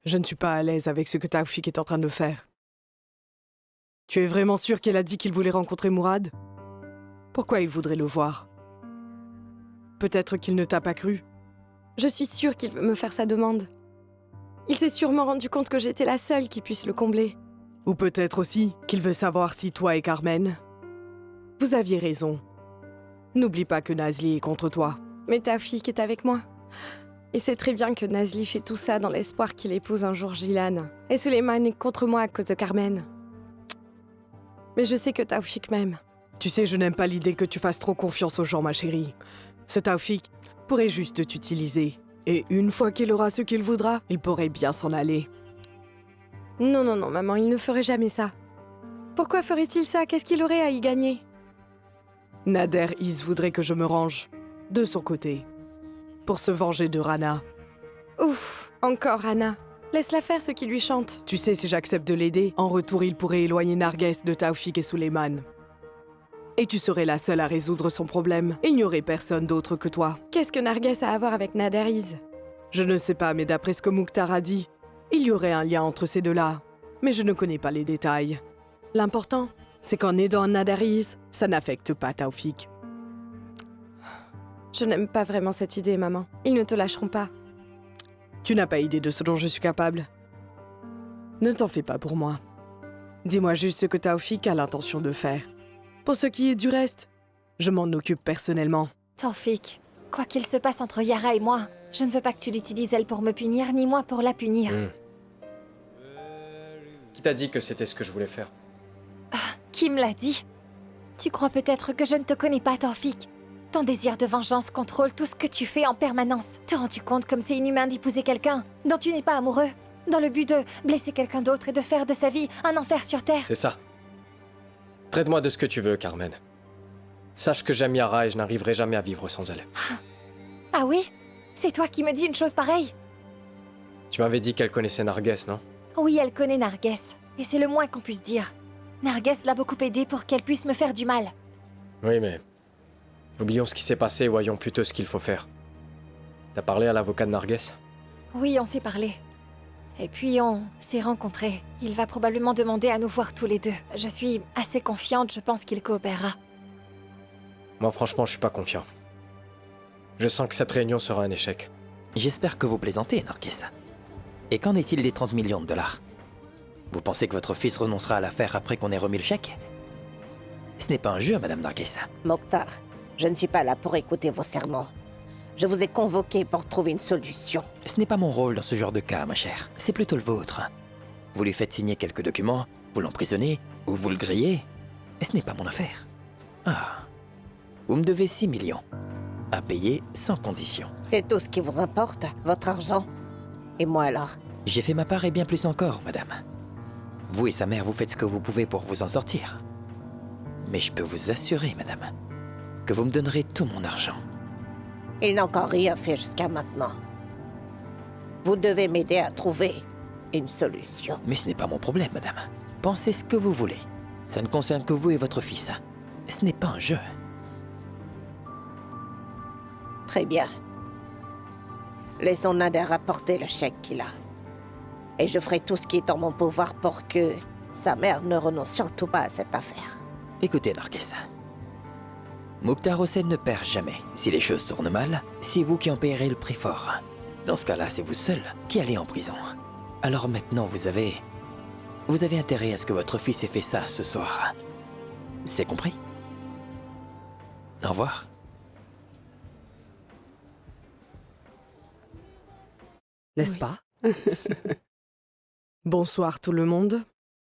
Je ne suis pas à l'aise avec ce que Taoufik est en train de faire. Tu es vraiment sûr qu'elle a dit qu'il voulait rencontrer Mourad? Pourquoi il voudrait le voir? Peut-être qu'il ne t'a pas cru. Je suis sûre qu'il veut me faire sa demande. Il s'est sûrement rendu compte que j'étais la seule qui puisse le combler. Ou peut-être aussi qu'il veut savoir si toi et Carmen... Vous aviez raison. N'oublie pas que Nazli est contre toi. Mais Taoufik est avec moi. Et c'est très bien que Nazli fait tout ça dans l'espoir qu'il épouse un jour Gilan. Et Suleiman est contre moi à cause de Carmen. Mais je sais que Taoufik m'aime. Tu sais, je n'aime pas l'idée que tu fasses trop confiance aux gens, ma chérie. Ce Taoufik pourrait juste t'utiliser. Et une fois qu'il aura ce qu'il voudra, il pourrait bien s'en aller. Non, non, non, maman, il ne ferait jamais ça. Pourquoi ferait-il ça? Qu'est-ce qu'il aurait à y gagner? Nader Is voudrait que je me range, de son côté, pour se venger de Rana. Ouf, encore Rana. Laisse-la faire ce qui lui chante. Tu sais, si j'accepte de l'aider, en retour, il pourrait éloigner Narges de Taoufik et Suleiman. Et tu serais la seule à résoudre son problème. Et il n'y aurait personne d'autre que toi. Qu'est-ce que Narges a à voir avec Nader Is? Je ne sais pas, mais d'après ce que Mukhtar a dit, il y aurait un lien entre ces deux-là. Mais je ne connais pas les détails. L'important, c'est qu'en aidant Nader Is, ça n'affecte pas Taoufik. Je n'aime pas vraiment cette idée, maman. Ils ne te lâcheront pas. Tu n'as pas idée de ce dont je suis capable. Ne t'en fais pas pour moi. Dis-moi juste ce que Taoufik a l'intention de faire. Pour ce qui est du reste, je m'en occupe personnellement. Taoufik, quoi qu'il se passe entre Yara et moi, je ne veux pas que tu l'utilises elle pour me punir, ni moi pour la punir. Qui t'a dit que c'était ce que je voulais faire? Qui me l'a dit? Tu crois peut-être que je ne te connais pas, Taoufik? Ton désir de vengeance contrôle tout ce que tu fais en permanence. Te rends-tu compte comme c'est inhumain d'épouser quelqu'un dont tu n'es pas amoureux, dans le but de blesser quelqu'un d'autre et de faire de sa vie un enfer sur Terre? C'est ça. Traite-moi de ce que tu veux, Carmen. Sache que j'aime Yara et je n'arriverai jamais à vivre sans elle. Ah oui? C'est toi qui me dis une chose pareille? Tu m'avais dit qu'elle connaissait Narges, non? Oui, elle connaît Narges, et c'est le moins qu'on puisse dire. Narges l'a beaucoup aidée pour qu'elle puisse me faire du mal. Oui, mais... oublions ce qui s'est passé et voyons plutôt ce qu'il faut faire. T'as parlé à l'avocat de Narges? Oui, on s'est parlé. Et puis on s'est rencontrés. Il va probablement demander à nous voir tous les deux. Je suis assez confiante, je pense qu'il coopérera. Moi, franchement, je suis pas confiant. Je sens que cette réunion sera un échec. J'espère que vous plaisantez, Narges. Et qu'en est-il des 30 millions de dollars? Vous pensez que votre fils renoncera à l'affaire après qu'on ait remis le chèque? Ce n'est pas un jeu, Madame Narges. Mokhtar, je ne suis pas là pour écouter vos sermons. Je vous ai convoqué pour trouver une solution. Ce n'est pas mon rôle dans ce genre de cas, ma chère. C'est plutôt le vôtre. Vous lui faites signer quelques documents, vous l'emprisonnez, ou vous le grillez. Et ce n'est pas mon affaire. Ah. Vous me devez 6 millions. À payer sans condition. C'est tout ce qui vous importe, votre argent? Et moi alors? J'ai fait ma part et bien plus encore, madame. Vous et sa mère, vous faites ce que vous pouvez pour vous en sortir. Mais je peux vous assurer, madame, que vous me donnerez tout mon argent. Il n'a encore rien fait jusqu'à maintenant. Vous devez m'aider à trouver une solution. Mais ce n'est pas mon problème, madame. Pensez ce que vous voulez. Ça ne concerne que vous et votre fils. Ce n'est pas un jeu. Très bien. Laissons Nader apporter le chèque qu'il a. Et je ferai tout ce qui est en mon pouvoir pour que sa mère ne renonce surtout pas à cette affaire. Écoutez, Narges. Mukhtar Hossein ne perd jamais. Si les choses tournent mal, c'est vous qui en payerez le prix fort. Dans ce cas-là, c'est vous seul qui allez en prison. Alors maintenant, vous avez intérêt à ce que votre fils ait fait ça ce soir. C'est compris? Au revoir. N'est-ce pas? Bonsoir tout le monde.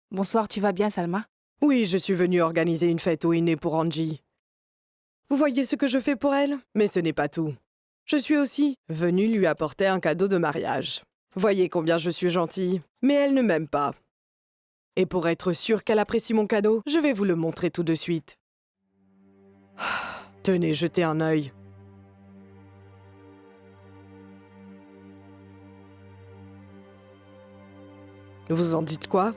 Bonsoir, tu vas bien, Salma? Oui, je suis venue organiser une fête au Iné pour Angie. Vous voyez ce que je fais pour elle? Mais ce n'est pas tout. Je suis aussi venue lui apporter un cadeau de mariage. Voyez combien je suis gentille. Mais elle ne m'aime pas. Et pour être sûre qu'elle apprécie mon cadeau, je vais vous le montrer tout de suite. Tenez, jetez un œil. Vous en dites quoi?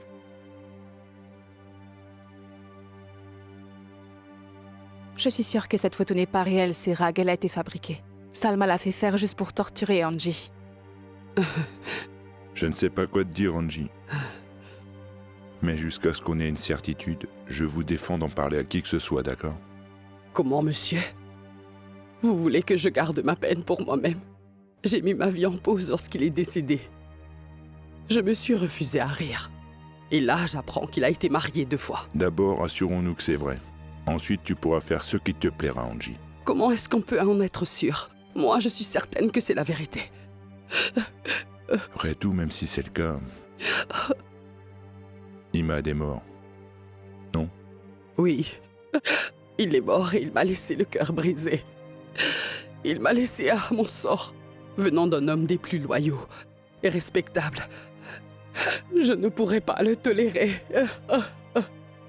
Je suis sûre que cette photo n'est pas réelle, c'est Rag, elle a été fabriquée. Salma l'a fait faire juste pour torturer Angie. Je ne sais pas quoi te dire, Angie. Mais jusqu'à ce qu'on ait une certitude, je vous défends d'en parler à qui que ce soit, d'accord? Comment, monsieur? Vous voulez que je garde ma peine pour moi-même? J'ai mis ma vie en pause lorsqu'il est décédé. Je me suis refusé à rire. Et là, j'apprends qu'il a été marié 2 fois. D'abord, assurons-nous que c'est vrai. Ensuite, tu pourras faire ce qui te plaira, Angie. Comment est-ce qu'on peut en être sûr? Moi, je suis certaine que c'est la vérité. Après tout, même si c'est le cas... Imad est mort. Non? Oui. Il est mort et il m'a laissé le cœur brisé. Il m'a laissé à mon sort, venant d'un homme des plus loyaux et respectables. Je ne pourrais pas le tolérer.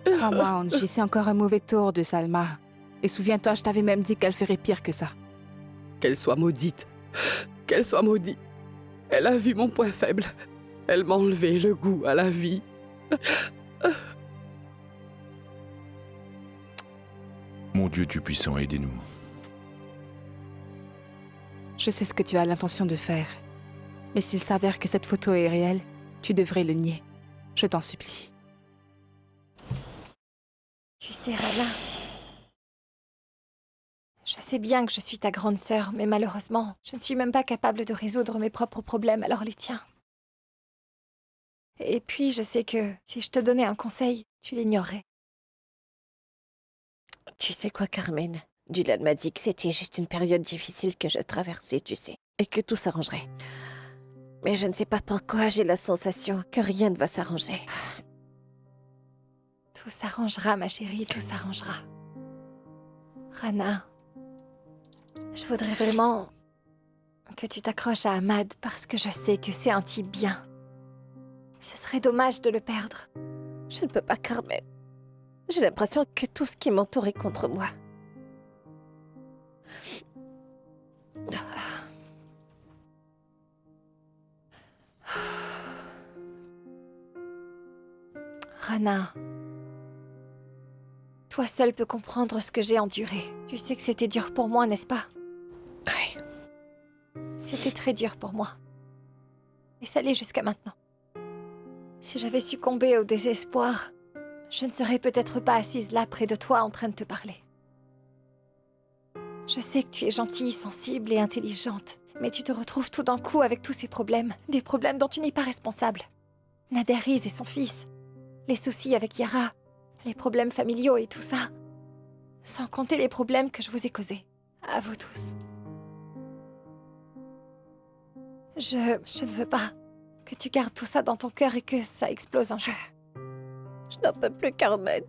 Crois-moi, Angie, c'est encore un mauvais tour de Salma. Et souviens-toi, je t'avais même dit qu'elle ferait pire que ça. Qu'elle soit maudite. Qu'elle soit maudite. Elle a vu mon point faible. Elle m'a enlevé le goût à la vie. Mon Dieu Tout-Puissant, aidez-nous. Je sais ce que tu as l'intention de faire. Mais s'il s'avère que cette photo est réelle, tu devrais le nier. Je t'en supplie. Tu sais, Rana, je sais bien que je suis ta grande sœur, mais malheureusement, je ne suis même pas capable de résoudre mes propres problèmes, alors les tiens. Et puis, je sais que si je te donnais un conseil, tu l'ignorerais. Tu sais quoi, Carmen? Dylan m'a dit que c'était juste une période difficile que je traversais, tu sais, et que tout s'arrangerait. Mais je ne sais pas pourquoi j'ai la sensation que rien ne va s'arranger. Tout s'arrangera, ma chérie, tout s'arrangera. Rana, je voudrais vraiment que tu t'accroches à Ahmad parce que je sais que c'est un type bien. Ce serait dommage de le perdre. Je ne peux pas, Carmen. J'ai l'impression que tout ce qui m'entoure est contre moi. Rana, toi seule peux comprendre ce que j'ai enduré. Tu sais que c'était dur pour moi, n'est-ce pas? Oui. C'était très dur pour moi. Et ça l'est jusqu'à maintenant. Si j'avais succombé au désespoir, je ne serais peut-être pas assise là près de toi en train de te parler. Je sais que tu es gentille, sensible et intelligente, mais tu te retrouves tout d'un coup avec tous ces problèmes, des problèmes dont tu n'es pas responsable. Nadariz et son fils, les soucis avec Yara, les problèmes familiaux et tout ça. Sans compter les problèmes que je vous ai causés. À vous tous. Je ne veux pas que tu gardes tout ça dans ton cœur et que ça explose un jour. Je n'en peux plus, Carmen.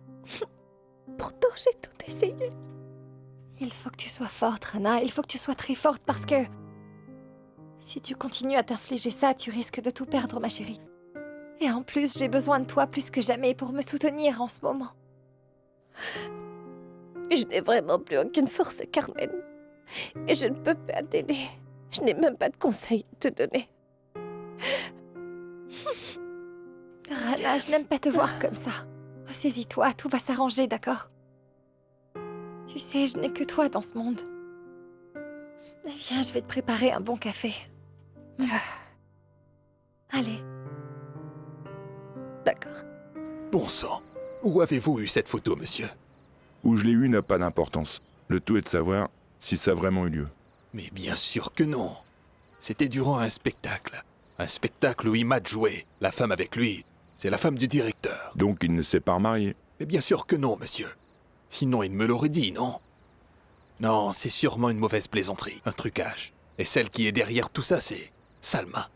Pourtant, j'ai tout essayé. Il faut que tu sois forte, Rana. Il faut que tu sois très forte parce que... si tu continues à t'infliger ça, tu risques de tout perdre, ma chérie. Et en plus, j'ai besoin de toi plus que jamais pour me soutenir en ce moment. Je n'ai vraiment plus aucune force, Carmen. Et je ne peux pas t'aider. Je n'ai même pas de conseils à te donner. Rana, je n'aime pas te voir comme ça. Ressaisis-toi, tout va s'arranger, d'accord? Tu sais, je n'ai que toi dans ce monde. Viens, je vais te préparer un bon café. Allez. D'accord. Bon sang, où avez-vous eu cette photo, monsieur? Où je l'ai eu n'a pas d'importance. Le tout est de savoir si ça a vraiment eu lieu. Mais bien sûr que non. C'était durant un spectacle. Un spectacle où Imad jouait. La femme avec lui, c'est la femme du directeur. Donc il ne s'est pas remarié. Mais bien sûr que non, monsieur. Sinon, il me l'aurait dit, non? Non, c'est sûrement une mauvaise plaisanterie, un trucage. Et celle qui est derrière tout ça, c'est Salma.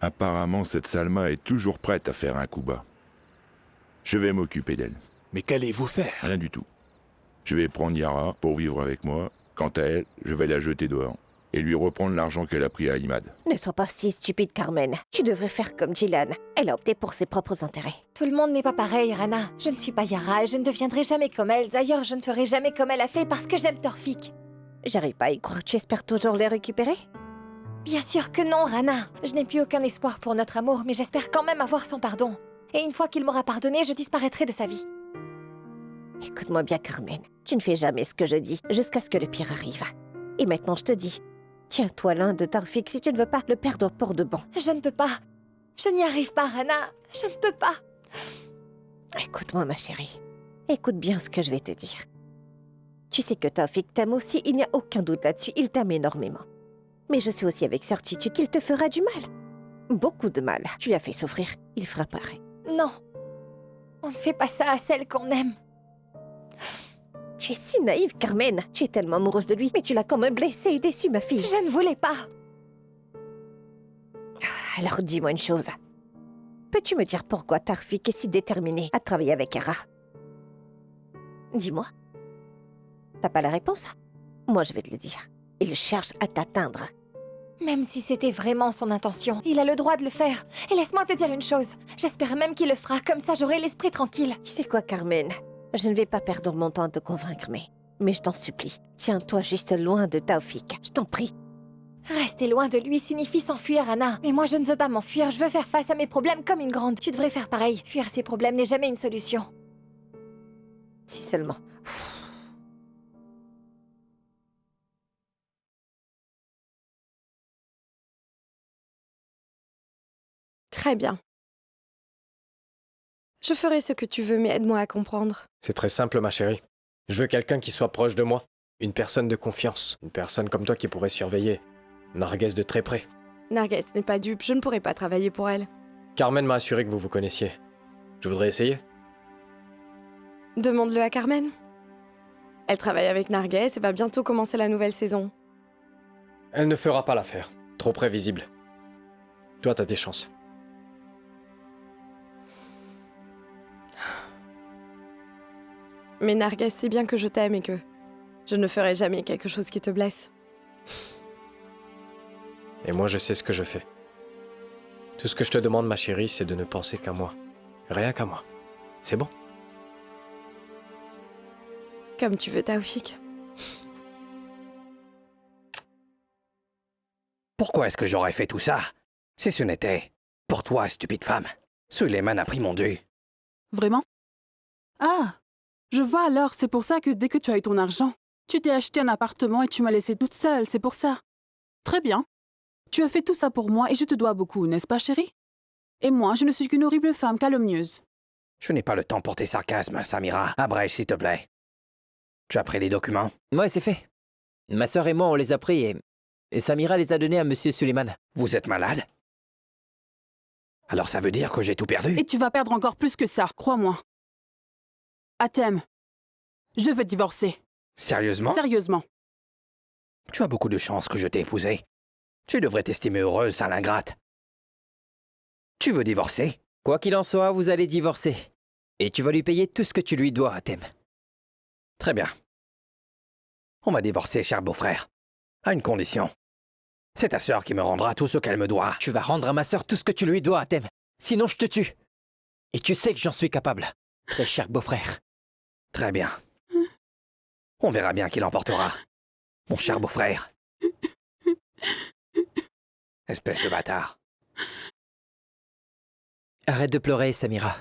Apparemment, cette Salma est toujours prête à faire un coup bas. Je vais m'occuper d'elle. Mais qu'allez-vous faire? Rien du tout. Je vais prendre Yara pour vivre avec moi. Quant à elle, je vais la jeter dehors et lui reprendre l'argent qu'elle a pris à Imad. Ne sois pas si stupide, Carmen. Tu devrais faire comme Dylan. Elle a opté pour ses propres intérêts. Tout le monde n'est pas pareil, Rana. Je ne suis pas Yara et je ne deviendrai jamais comme elle. D'ailleurs, je ne ferai jamais comme elle a fait parce que j'aime Torfik. J'arrive pas à y croire. Tu espères toujours les récupérer? Bien sûr que non, Rana. Je n'ai plus aucun espoir pour notre amour, mais j'espère quand même avoir son pardon. Et une fois qu'il m'aura pardonné, je disparaîtrai de sa vie. Écoute-moi bien, Carmen. Tu ne fais jamais ce que je dis, jusqu'à ce que le pire arrive. Et maintenant, je te dis, Tiens-toi loin de Taufik si tu ne veux pas le perdre pour de bon. Je ne peux pas. Je n'y arrive pas, Rana. Je ne peux pas. Écoute-moi, ma chérie. Écoute bien ce que je vais te dire. Tu sais que Taufik t'aime aussi, il n'y a aucun doute là-dessus, il t'aime énormément. Mais je sais aussi avec certitude qu'il te fera du mal. Beaucoup de mal. Tu lui as fait souffrir, il fera pareil. Non. On ne fait pas ça à celle qu'on aime. Tu es si naïve, Carmen. Tu es tellement amoureuse de lui, mais tu l'as quand même blessée et déçue, ma fille. Je ne voulais pas. Alors dis-moi une chose. Peux-tu me dire pourquoi Taufik est si déterminé à travailler avec Hera? Dis-moi. T'as pas la réponse? Moi, je vais te le dire. Il cherche à t'atteindre. Même si c'était vraiment son intention, il a le droit de le faire. Et laisse-moi te dire une chose. J'espère même qu'il le fera, comme ça j'aurai l'esprit tranquille. Tu sais quoi, Carmen? Je ne vais pas perdre mon temps à te convaincre, mais je t'en supplie. Tiens-toi juste loin de Taufik. Je t'en prie. Rester loin de lui signifie s'enfuir, Anna. Mais moi, je ne veux pas m'enfuir. Je veux faire face à mes problèmes comme une grande. Tu devrais faire pareil. Fuir ses problèmes n'est jamais une solution. Si seulement. Très bien. Je ferai ce que tu veux, mais aide-moi à comprendre. C'est très simple, ma chérie. Je veux quelqu'un qui soit proche de moi. Une personne de confiance. Une personne comme toi qui pourrait surveiller Narges de très près. Narges n'est pas dupe, je ne pourrai pas travailler pour elle. Carmen m'a assuré que vous vous connaissiez. Je voudrais essayer. Demande-le à Carmen. Elle travaille avec Narges et va bientôt commencer la nouvelle saison. Elle ne fera pas l'affaire. Trop prévisible. Toi, t'as des chances. Mais Narges sait bien que je t'aime et que je ne ferai jamais quelque chose qui te blesse. Et moi, je sais ce que je fais. Tout ce que je te demande, ma chérie, c'est de ne penser qu'à moi. Rien qu'à moi. C'est bon? Comme tu veux, Taufik. Pourquoi est-ce que j'aurais fait tout ça? Si ce n'était pour toi, stupide femme. Suleiman a pris mon dû. Vraiment? Ah, je vois alors, c'est pour ça que dès que tu as eu ton argent, tu t'es acheté un appartement et tu m'as laissée toute seule, c'est pour ça. Très bien. Tu as fait tout ça pour moi et je te dois beaucoup, n'est-ce pas, chérie? Et moi, je ne suis qu'une horrible femme calomnieuse. Je n'ai pas le temps pour tes sarcasmes, Samira. Abrège, s'il te plaît. Tu as pris les documents? Ouais, c'est fait. Ma sœur et moi, on les a pris et Samira les a donnés à Monsieur Suleiman. Vous êtes malade? Alors ça veut dire que j'ai tout perdu? Et tu vas perdre encore plus que ça, crois-moi. Atem, je veux divorcer. Sérieusement? Sérieusement. Tu as beaucoup de chance que je t'ai épousée. Tu devrais t'estimer heureuse, sale ingrate. Tu veux divorcer? Quoi qu'il en soit, vous allez divorcer. Et tu vas lui payer tout ce que tu lui dois, Atem. Très bien. On va divorcer, cher beau-frère. À une condition. C'est ta sœur qui me rendra tout ce qu'elle me doit. Tu vas rendre à ma sœur tout ce que tu lui dois, Atem. Sinon, je te tue. Et tu sais que j'en suis capable. Très cher beau-frère. Très bien. On verra bien qui l'emportera. Mon cher beau-frère. Espèce de bâtard. Arrête de pleurer, Samira.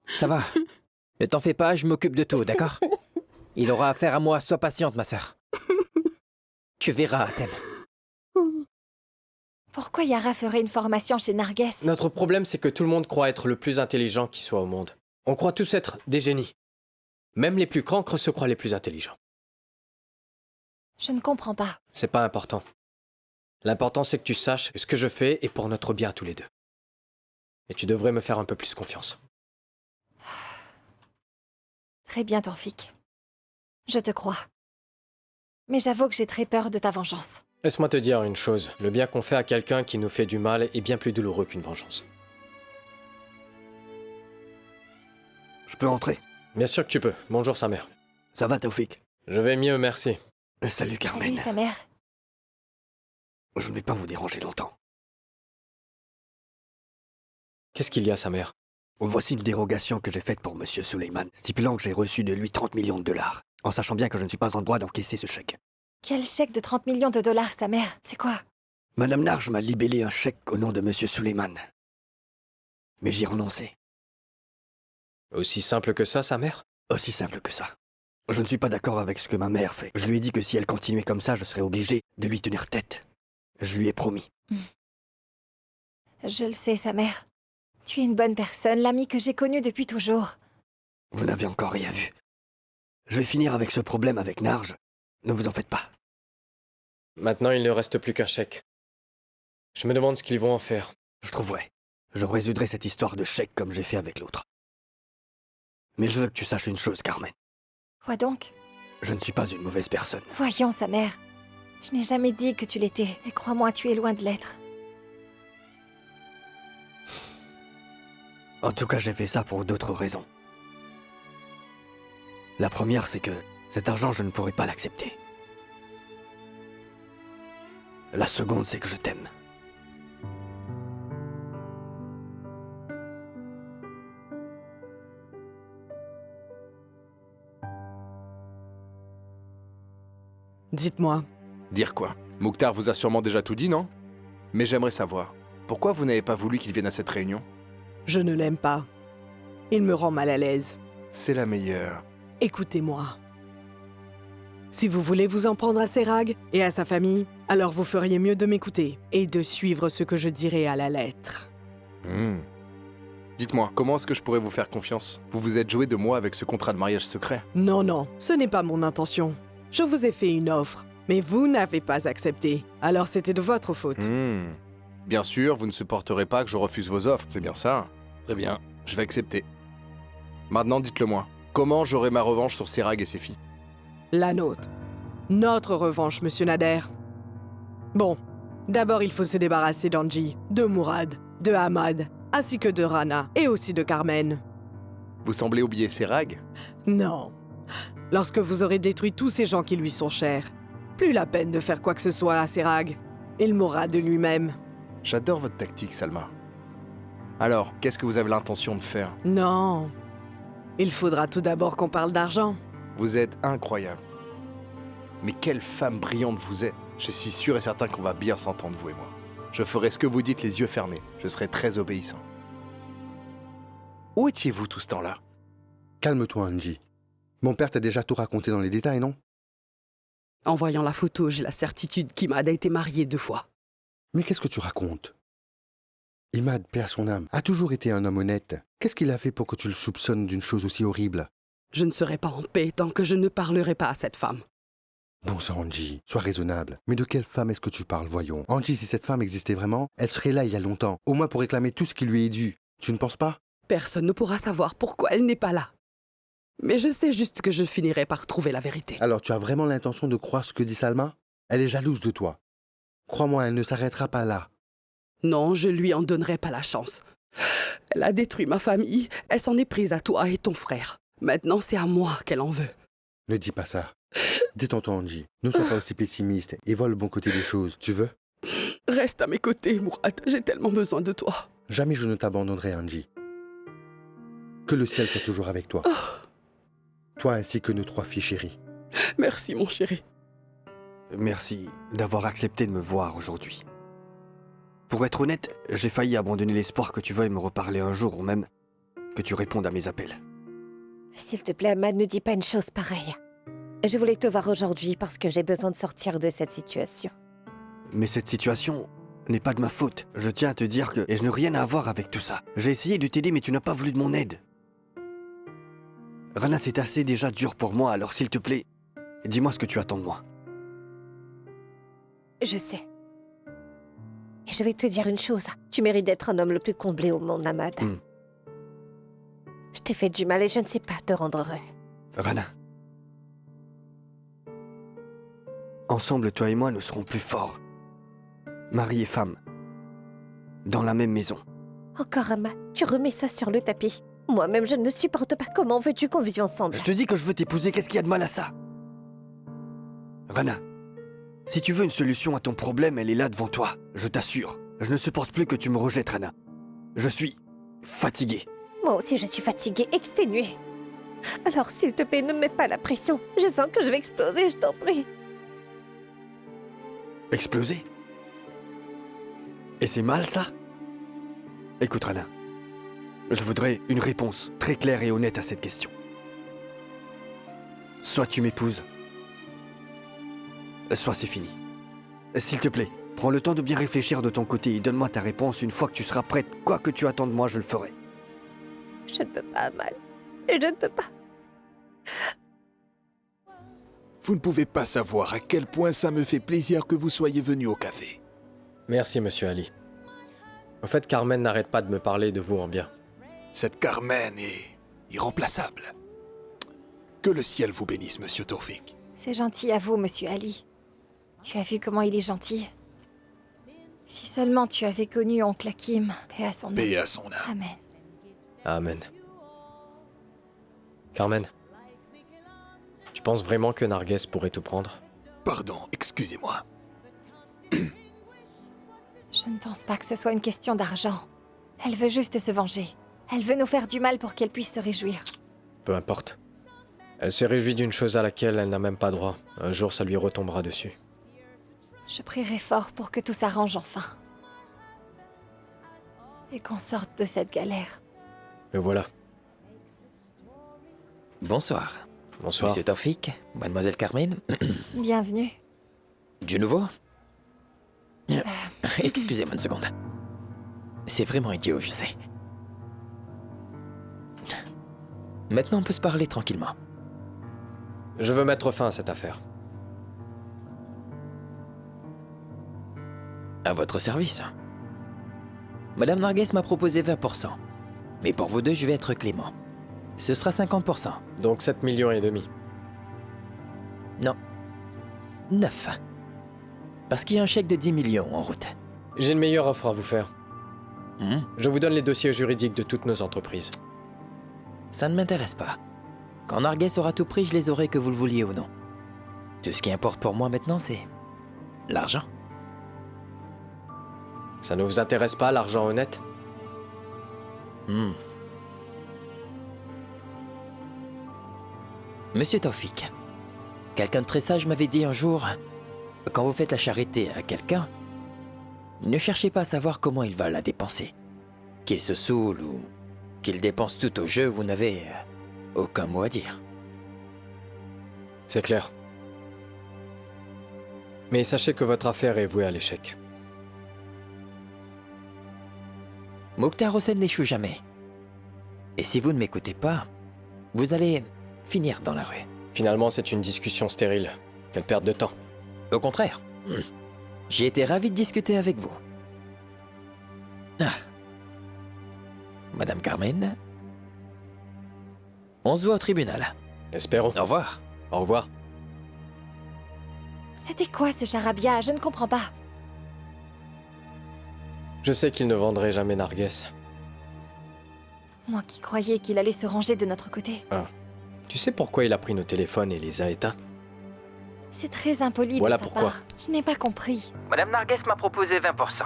Ça va. Ne t'en fais pas, je m'occupe de tout, d'accord? Il aura affaire à moi, sois patiente, ma sœur. Tu verras, Atem. Pourquoi Yara ferait une formation chez Narges? Notre problème, c'est que tout le monde croit être le plus intelligent qui soit au monde. On croit tous être des génies. Même les plus cancres se croient les plus intelligents. Je ne comprends pas. C'est pas important. L'important, c'est que tu saches que ce que je fais est pour notre bien tous les deux. Et tu devrais me faire un peu plus confiance. Très bien, Taufik. Je te crois. Mais j'avoue que j'ai très peur de ta vengeance. Laisse-moi te dire une chose. Le bien qu'on fait à quelqu'un qui nous fait du mal est bien plus douloureux qu'une vengeance. Je peux entrer? Bien sûr que tu peux. Bonjour, sa mère. Ça va, Taufik? Je vais mieux, merci. Salut, Carmen. Salut, sa mère. Je ne vais pas vous déranger longtemps. Qu'est-ce qu'il y a, sa mère? Voici une dérogation que j'ai faite pour Monsieur Suleiman, stipulant que j'ai reçu de lui 30 millions de dollars, en sachant bien que je ne suis pas en droit d'encaisser ce chèque. Quel chèque de 30 millions de dollars, sa mère? C'est quoi? Madame Narge m'a libellé un chèque au nom de Monsieur Suleiman. Mais j'y ai renoncé. Aussi simple que ça, sa mère? Aussi simple que ça. Je ne suis pas d'accord avec ce que ma mère fait. Je lui ai dit que si elle continuait comme ça, je serais obligé de lui tenir tête. Je lui ai promis. Je le sais, sa mère. Tu es une bonne personne, l'ami que j'ai connu depuis toujours. Vous n'avez encore rien vu. Je vais finir avec ce problème avec Narj. Ne vous en faites pas. Maintenant, il ne reste plus qu'un chèque. Je me demande ce qu'ils vont en faire. Je trouverai. Je résoudrai cette histoire de chèque comme j'ai fait avec l'autre. Mais je veux que tu saches une chose, Carmen. Quoi donc? Je ne suis pas une mauvaise personne. Voyons, sa mère. Je n'ai jamais dit que tu l'étais, et crois-moi, tu es loin de l'être. En tout cas, j'ai fait ça pour d'autres raisons. La première, c'est que cet argent, je ne pourrais pas l'accepter. La seconde, c'est que je t'aime. Dites-moi. Dire quoi? Mouktar vous a sûrement déjà tout dit, non? Mais j'aimerais savoir, pourquoi vous n'avez pas voulu qu'il vienne à cette réunion? Je ne l'aime pas. Il me rend mal à l'aise. C'est la meilleure. Écoutez-moi. Si vous voulez vous en prendre à Serag et à sa famille, alors vous feriez mieux de m'écouter et de suivre ce que je dirai à la lettre. Dites-moi, comment est-ce que je pourrais vous faire confiance? Vous vous êtes joué de moi avec ce contrat de mariage secret. Non, non, ce n'est pas mon intention. Je vous ai fait une offre, mais vous n'avez pas accepté. Alors c'était de votre faute. Bien sûr, vous ne supporterez pas que je refuse vos offres, c'est bien ça? Très bien, je vais accepter. Maintenant, dites-le-moi. Comment j'aurai ma revanche sur Serag et ses filles? La nôtre. Notre revanche, monsieur Nader. Bon, d'abord il faut se débarrasser d'Angie, de Mourad, de Ahmad, ainsi que de Rana, et aussi de Carmen. Vous semblez oublier Serag? Non. Lorsque vous aurez détruit tous ces gens qui lui sont chers, plus la peine de faire quoi que ce soit à Serag. Il mourra de lui-même. J'adore votre tactique, Salma. Alors, qu'est-ce que vous avez l'intention de faire? Non. Il faudra tout d'abord qu'on parle d'argent. Vous êtes incroyable. Mais quelle femme brillante vous êtes. Je suis sûr et certain qu'on va bien s'entendre, vous et moi. Je ferai ce que vous dites les yeux fermés. Je serai très obéissant. Où étiez-vous tout ce temps-là? Calme-toi, Angie. Mon père t'a déjà tout raconté dans les détails, non? En voyant la photo, j'ai la certitude qu'Imad a été marié 2 fois. Mais qu'est-ce que tu racontes? Imad, paix à son âme, a toujours été un homme honnête. Qu'est-ce qu'il a fait pour que tu le soupçonnes d'une chose aussi horrible? Je ne serai pas en paix tant que je ne parlerai pas à cette femme. Bon sang, Angie, sois raisonnable. Mais de quelle femme est-ce que tu parles, voyons? Angie, si cette femme existait vraiment, elle serait là il y a longtemps, au moins pour réclamer tout ce qui lui est dû. Tu ne penses pas? Personne ne pourra savoir pourquoi elle n'est pas là. Mais je sais juste que je finirai par trouver la vérité. Alors tu as vraiment l'intention de croire ce que dit Salma? Elle est jalouse de toi. Crois-moi, elle ne s'arrêtera pas là. Non, je lui en donnerai pas la chance. Elle a détruit ma famille, elle s'en est prise à toi et ton frère. Maintenant, c'est à moi qu'elle en veut. Ne dis pas ça. Détends-toi, Angie. Ne sois pas aussi pessimiste et vois le bon côté des choses. Tu veux? Reste à mes côtés, Mourad. J'ai tellement besoin de toi. Jamais je ne t'abandonnerai, Angie. Que le ciel soit toujours avec toi. Toi ainsi que nos 3 filles chéries. Merci, mon chéri. Merci d'avoir accepté de me voir aujourd'hui. Pour être honnête, j'ai failli abandonner l'espoir que tu veuilles me reparler un jour ou même que tu répondes à mes appels. S'il te plaît, Ahmad, ne dis pas une chose pareille. Je voulais te voir aujourd'hui parce que j'ai besoin de sortir de cette situation. Mais cette situation n'est pas de ma faute. Je tiens à te dire que... Et je n'ai rien à voir avec tout ça. J'ai essayé de t'aider, mais tu n'as pas voulu de mon aide. Rana, c'est assez déjà dur pour moi, alors s'il te plaît, dis-moi ce que tu attends de moi. Je sais. Et je vais te dire une chose. Tu mérites d'être un homme le plus comblé au monde, Ahmad. Je t'ai fait du mal et je ne sais pas te rendre heureux. Rana. Ensemble, toi et moi, nous serons plus forts. Mari et femme. Dans la même maison. Encore, Ahmad, tu remets ça sur le tapis. Moi-même, je ne me supporte pas. Comment veux-tu qu'on vive ensemble? Je te dis que je veux t'épouser, qu'est-ce qu'il y a de mal à ça? Rana, si tu veux une solution à ton problème, elle est là devant toi. Je t'assure. Je ne supporte plus que tu me rejettes, Rana. Je suis fatigué. Moi aussi, je suis fatiguée, exténuée. Alors, s'il te plaît, ne me mets pas la pression. Je sens que je vais exploser, je t'en prie. Exploser? Et c'est mal, ça? Écoute, Rana. Je voudrais une réponse très claire et honnête à cette question. Soit tu m'épouses, soit c'est fini. S'il te plaît, Prends le temps de bien réfléchir de ton côté et donne-moi ta réponse une fois que tu seras prête. Quoi que tu attends de moi, je le ferai. Je ne peux pas, Amal. Je ne peux pas. Vous ne pouvez pas savoir à quel point ça me fait plaisir que vous soyez venu au café. Merci, monsieur Ali. En fait, Carmen n'arrête pas de me parler de vous en bien. Cette Carmen est irremplaçable. Que le ciel vous bénisse, monsieur Taufik. C'est gentil à vous, monsieur Ali. Tu as vu comment il est gentil? Si seulement tu avais connu oncle Hakim, paix à son âme. Paix à son âme. Amen. Amen. Carmen, tu penses vraiment que Narges pourrait tout prendre? Pardon, excusez-moi. Je ne pense pas que ce soit une question d'argent. Elle veut juste se venger. Elle veut nous faire du mal pour qu'elle puisse se réjouir. Peu importe. Elle se réjouit d'une chose à laquelle elle n'a même pas droit. Un jour, ça lui retombera dessus. Je prierai fort pour que tout s'arrange enfin. Et qu'on sorte de cette galère. Le voilà. Bonsoir. Bonsoir. Monsieur Taufik, mademoiselle Carmen. Bienvenue. Du nouveau? Excusez-moi une seconde. C'est vraiment idiot, je sais. Maintenant, on peut se parler tranquillement. Je veux mettre fin à cette affaire. À votre service. Madame Narges m'a proposé 20%. Mais pour vous deux, je vais être clément. Ce sera 50%. Donc 7,5 millions. Non. 9. Parce qu'il y a un chèque de 10 millions en route. J'ai une meilleure offre à vous faire. Je vous donne les dossiers juridiques de toutes nos entreprises. Ça ne m'intéresse pas. Quand Narges aura tout pris, je les aurai que vous le vouliez ou non. Tout ce qui importe pour moi maintenant, c'est l'argent. Ça ne vous intéresse pas, l'argent honnête? Monsieur Taufik, quelqu'un de très sage m'avait dit un jour, quand vous faites la charité à quelqu'un, ne cherchez pas à savoir comment il va la dépenser. Qu'il se saoule ou qu'il dépense tout au jeu, vous n'avez aucun mot à dire. C'est clair. Mais sachez que votre affaire est vouée à l'échec. Mokhtar Hossein n'échoue jamais. Et si vous ne m'écoutez pas, vous allez finir dans la rue. Finalement, c'est une discussion stérile. Quelle perte de temps. Au contraire. J'ai été ravi de discuter avec vous. Madame Carmen, on se voit au tribunal. Espérons. Au revoir. Au revoir. C'était quoi ce charabia? Je ne comprends pas. Je sais qu'il ne vendrait jamais Narges. Moi qui croyais qu'il allait se ranger de notre côté. Ah. Tu sais pourquoi il a pris nos téléphones et les a éteints? C'est très impoli Voilà de sa pourquoi. part. Je n'ai pas compris. Madame Narges m'a proposé 20%.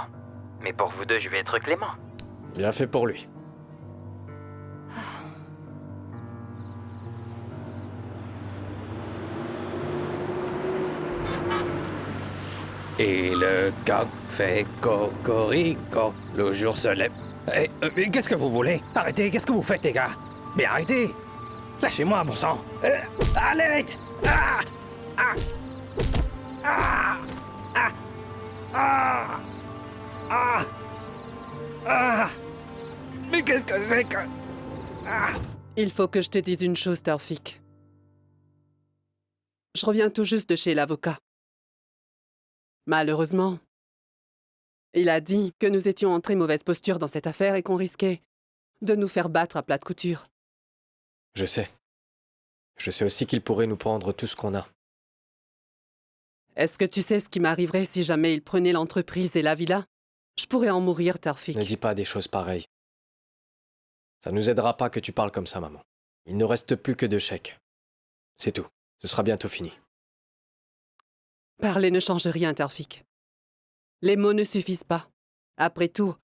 Mais pour vous deux, je vais être clément. Bien fait pour lui. Et le coq fait cocorico, le jour se lève. Mais qu'est-ce que vous voulez? Arrêtez, qu'est-ce que vous faites, les gars? Mais arrêtez! Lâchez-moi, bon sang! À l'aide! Ah! Ah! Ah! Ah! Ah! Ah! Ah! Mais qu'est-ce que c'est que... Ah! Il faut que je te dise une chose, Taufik. Je reviens tout juste de chez l'avocat. Malheureusement, il a dit que nous étions en très mauvaise posture dans cette affaire et qu'on risquait de nous faire battre à plate couture. Je sais. Je sais aussi qu'il pourrait nous prendre tout ce qu'on a. Est-ce que tu sais ce qui m'arriverait si jamais il prenait l'entreprise et la villa? Je pourrais en mourir, Taufik. Ne dis pas des choses pareilles. Ça nous aidera pas que tu parles comme ça, maman. Il ne reste plus que 2 chèques. C'est tout. Ce sera bientôt fini. Parler ne change rien, Taufik. Les mots ne suffisent pas. Après tout,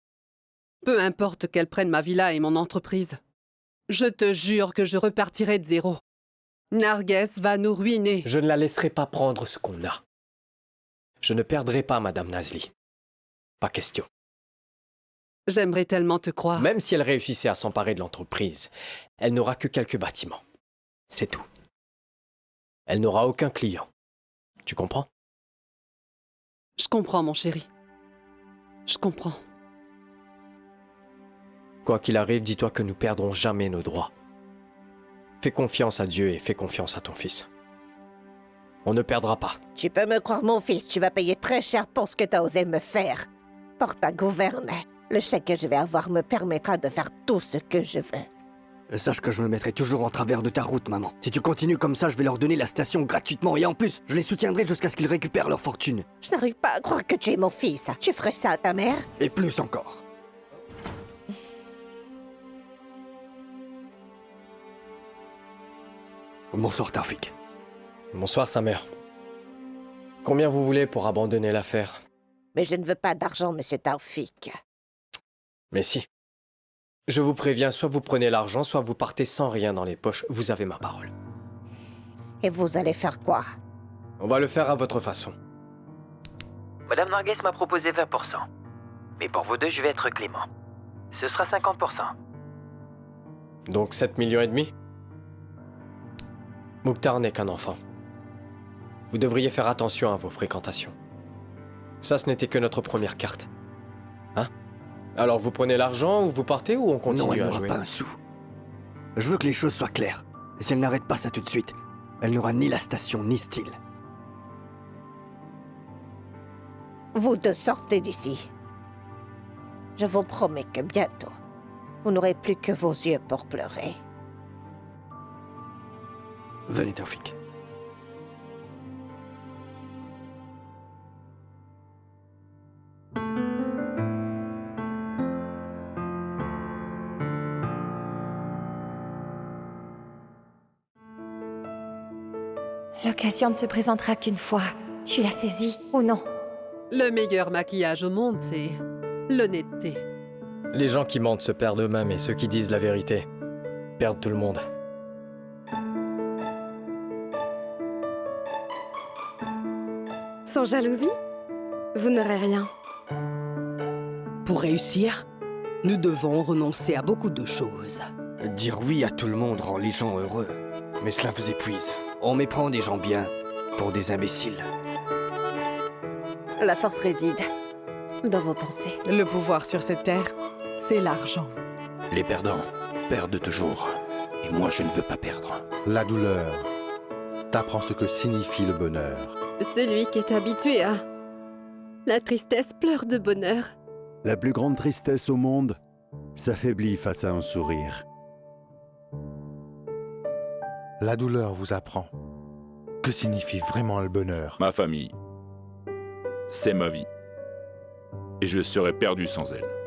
peu importe qu'elle prenne ma villa et mon entreprise, je te jure que je repartirai de zéro. Narges va nous ruiner. Je ne la laisserai pas prendre ce qu'on a. Je ne perdrai pas Madame Nazli. Pas question. J'aimerais tellement te croire. Même si elle réussissait à s'emparer de l'entreprise, elle n'aura que quelques bâtiments. C'est tout. Elle n'aura aucun client. Tu comprends? Je comprends, mon chéri. Je comprends. Quoi qu'il arrive, dis-toi que nous perdrons jamais nos droits. Fais confiance à Dieu et fais confiance à ton fils. On ne perdra pas. Tu peux me croire, mon fils, tu vas payer très cher pour ce que t'as osé me faire. Porte à gouverner. Le chèque que je vais avoir me permettra de faire tout ce que je veux. Sache que je me mettrai toujours en travers de ta route, maman. Si tu continues comme ça, je vais leur donner la station gratuitement. Et en plus, je les soutiendrai jusqu'à ce qu'ils récupèrent leur fortune. Je n'arrive pas à croire que tu es mon fils. Tu ferais ça à ta mère? Et plus encore. Bonsoir, Taoufik. Bonsoir, sa mère. Combien vous voulez pour abandonner l'affaire? Mais je ne veux pas d'argent, monsieur Taoufik. Mais si. Je vous préviens, soit vous prenez l'argent, soit vous partez sans rien dans les poches. Vous avez ma parole. Et vous allez faire quoi? On va le faire à votre façon. Madame Narguez m'a proposé 20%. Mais pour vous deux, je vais être clément. Ce sera 50%. Donc 7,5 millions. Mouktar n'est qu'un enfant. Vous devriez faire attention à vos fréquentations. Ça, ce n'était que notre première carte. Hein? Alors vous prenez l'argent ou vous partez ou on continue non, elle à jouer? n'aura pas un sou. Je veux que les choses soient claires. Et si elle n'arrête pas ça tout de suite, elle n'aura ni la station ni style. Vous deux sortez d'ici. Je vous promets que bientôt, vous n'aurez plus que vos yeux pour pleurer. Venez, Taoufik. L'occasion ne se présentera qu'une fois. Tu l'as saisie ou non? Le meilleur maquillage au monde, c'est l'honnêteté. Les gens qui mentent se perdent eux-mêmes et ceux qui disent la vérité perdent tout le monde. Sans jalousie, vous n'aurez rien. Pour réussir, nous devons renoncer à beaucoup de choses. Dire oui à tout le monde rend les gens heureux. Mais cela vous épuise. On méprend des gens bien pour des imbéciles. La force réside dans vos pensées. Le pouvoir sur cette terre, c'est l'argent. Les perdants perdent toujours. Et moi, je ne veux pas perdre. La douleur. T'apprends ce que signifie le bonheur. Celui qui est habitué à la tristesse pleure de bonheur. La plus grande tristesse au monde s'affaiblit face à un sourire. La douleur vous apprend que signifie vraiment le bonheur. Ma famille, c'est ma vie. Et je serais perdu sans elle.